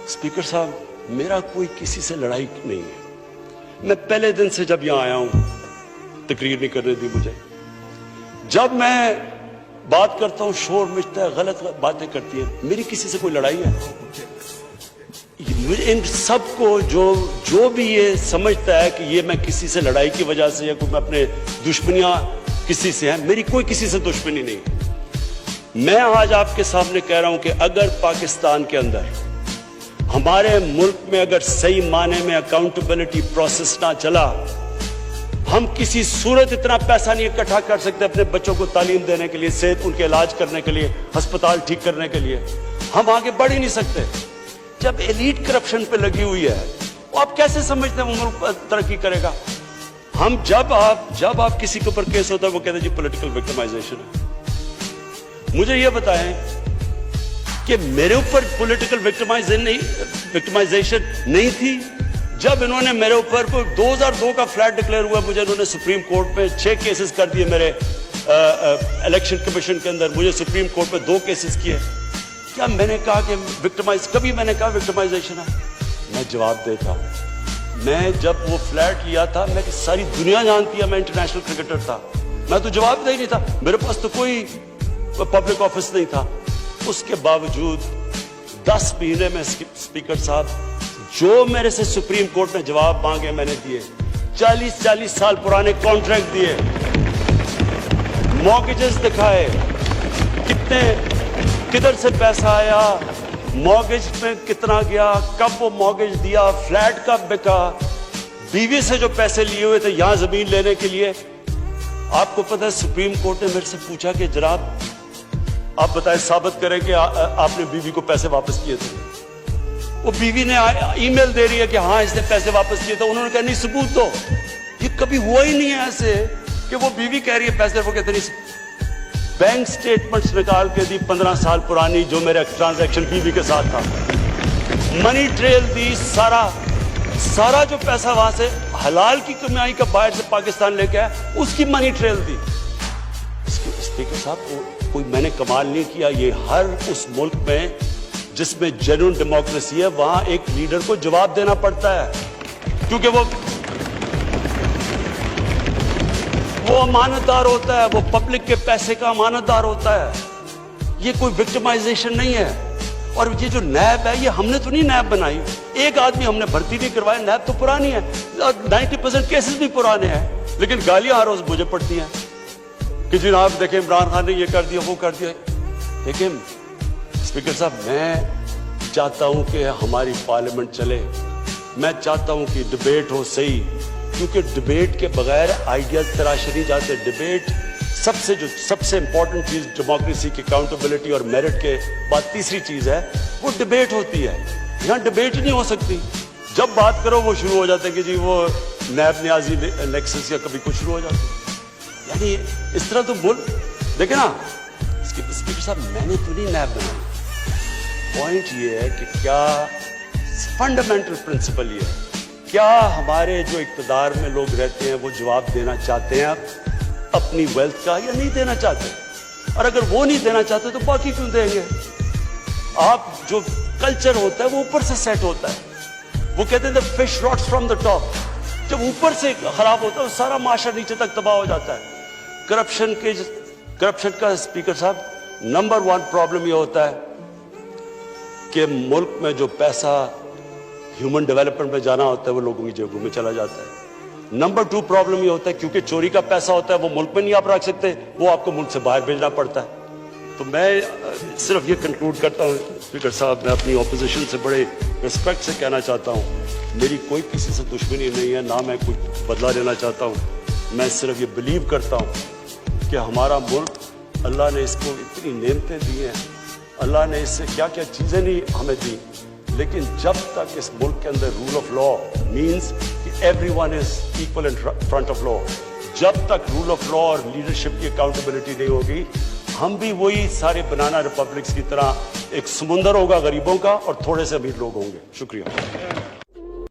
Speaker साहब, मेरा कोई किसी से लड़ाई नहीं है। मैं पहले दिन से जब यहां आया हूं, तकरीर नहीं करने दी मुझे। जब मैं बात करता हूं शोर मचता है, गलत बातें करती है। मेरी किसी से कोई लड़ाई है? इन सबको जो भी ये समझता है कि ये मैं किसी से लड़ाई की वजह से या कोई मैं अपने दुश्मनियां किसी से हैं, मेरी कोई किसी से दुश्मनी नहीं। मैं आज आपके सामने कह रहा हूं कि अगर पाकिस्तान के अंदर हमारे मुल्क में अगर सही माने में अकाउंटेबिलिटी प्रोसेस ना चला, हम किसी सूरत इतना पैसा नहीं इकट्ठा कर सकते अपने बच्चों को तालीम देने के लिए, सेहत उनके इलाज करने के लिए, अस्पताल ठीक करने के लिए। हम आगे बढ़ ही नहीं सकते। जब एलीट करप्शन पे लगी हुई है, वो आप कैसे समझते हैं वो मुल्क तरक्की करेगा? हम जब आप किसी के ऊपर केस होता है वो कहते हैं जी पॉलिटिकल विक्टिमाइजेशन है। मुझे ये बताएं कि मेरे ऊपर पॉलिटिकल विक्टिमाइजेशन नहीं थी जब इन्होंने मेरे ऊपर 2002 का फ्लैट डिक्लेयर हुआ, मुझे इन्होंने सुप्रीम कोर्ट में 6 केसेस कर दिए। मेरे इलेक्शन कमीशन के अंदर मुझे सुप्रीम कोर्ट में 2 केसेस किए। क्या मैंने कहा कि कभी मैंने कहा विक्टिमाइजेशन है? मैं जवाब देता हूं। मैं जब वो फ्लैट लिया था, मैं सारी दुनिया जानती है मैं इंटरनेशनल क्रिकेटर था, मैं तो जवाब दे ही नहीं था। मेरे पास तो कोई पब्लिक ऑफिस नहीं था। उसके बावजूद 10 महीने में स्पीकर साहब जो मेरे से सुप्रीम कोर्ट में जवाब मांगे मैंने दिए। 40 साल पुराने कॉन्ट्रैक्ट दिए, मॉर्गेजेस दिखाए, किधर से पैसा आया, मॉर्गेज में कितना गया, कब वो मॉर्गेज दिया, फ्लैट कब बिका, बीवी से जो पैसे लिए हुए थे यहां जमीन लेने के लिए। आपको पता है सुप्रीम कोर्ट ने मेरे से पूछा कि जनाब आप बताएं, साबित करें कि आपने बीवी को पैसे वापस किए थे। वो बीवी ने ईमेल दे रही है कि हाँ इसने पैसे वापस किए थे। उन्होंने कहा नहीं सबूत दो। ये कभी हुआ ही नहीं है ऐसे कि वो बीवी कह रही है पैसे, वो कहते नहीं। बैंक स्टेटमेंट्स निकाल के दी 15 साल पुरानी, जो मेरा ट्रांजैक्शन बीवी के साथ था, मनी ट्रेल दी, सारा जो पैसा वहां से हलाल की कमाई का बाहर से पाकिस्तान लेके आया, उसकी मनी ट्रेल दी। स्पीकर साहब, कोई मैंने कमाल नहीं किया। ये हर उस मुल्क में जिसमें जेन्युइन डेमोक्रेसी है, वहां एक लीडर को जवाब देना पड़ता है, क्योंकि वो अमानतदार होता है, वो पब्लिक के पैसे का अमानतदार होता है। ये कोई विक्टिमाइजेशन नहीं है। और ये जो नैब है, ये हमने तो नहीं नैब बनाई, एक आदमी हमने भर्ती नहीं करवाया। नैब तो पुरानी है, 90% केसेस भी पुराने हैं, लेकिन गालियां हर रोज मुझे पड़ती हैं कि जनाब देखें इमरान खान ने ये कर दिया, वो कर दिया। देखें स्पीकर साहब, मैं चाहता हूं कि हमारी पार्लियामेंट चले, मैं चाहता हूं कि डिबेट हो सही, क्योंकि डिबेट के बगैर आइडियाज तराशे नहीं जाते। डिबेट सबसे इंपॉर्टेंट चीज डेमोक्रेसी की अकाउंटेबिलिटी और मेरिट के बाद तीसरी चीज है वो डिबेट होती है। यहां डिबेट नहीं हो सकती। जब बात करो वो शुरू हो जाते हैं कि जी वो नैब न्याजी नेक्सस या कभी कुछ शुरू हो जाते हैं। यानी इस तरह तो बोल देखे ना स्पीकर साहब, मैंने तो नहीं नैब बनाई। पॉइंट ये है कि क्या फंडामेंटल प्रिंसिपल ये है, क्या हमारे जो इक़्तिदार में लोग रहते हैं वो जवाब देना चाहते हैं अपनी वेल्थ का या नहीं देना चाहते? और अगर वो नहीं देना चाहते तो बाकी क्यों देंगे? आप जो कल्चर होता है वो ऊपर से सेट होता है। वो कहते हैं fish rots from the top. जब ऊपर से खराब होता है सारा माशरा नीचे तक तबाह हो जाता है। करप्शन का स्पीकर साहब नंबर 1 प्रॉब्लम ये होता है कि मुल्क में जो पैसा ह्यूमन डेवलपमेंट में जाना होता है वो लोगों की जेबों में चला जाता है। नंबर 2 प्रॉब्लम ये होता है क्योंकि चोरी का पैसा होता है वो मुल्क में नहीं आप रख सकते, वो आपको मुल्क से बाहर भेजना पड़ता है। तो मैं सिर्फ ये कंक्लूड करता हूँ स्पीकर साहब, मैं अपनी ऑपोजिशन से बड़े रिस्पेक्ट से कहना चाहता हूँ, मेरी कोई किसी से दुश्मनी नहीं है, ना मैं कुछ बदला लेना चाहता हूँ। मैं सिर्फ ये बिलीव करता हूँ कि हमारा मुल्क, अल्लाह ने इसको इतनी नेमतें दी हैं, अल्लाह ने इससे क्या क्या चीज़ें नहीं हमें दी, लेकिन जब तक इस मुल्क के अंदर रूल ऑफ लॉ मीन्स कि everyone is equal in front of law, जब तक रूल ऑफ लॉ और लीडरशिप की अकाउंटेबिलिटी नहीं होगी, हम भी वही सारे बनाना रिपब्लिक्स की तरह एक समुंदर होगा गरीबों का और थोड़े से अमीर लोग होंगे। शुक्रिया।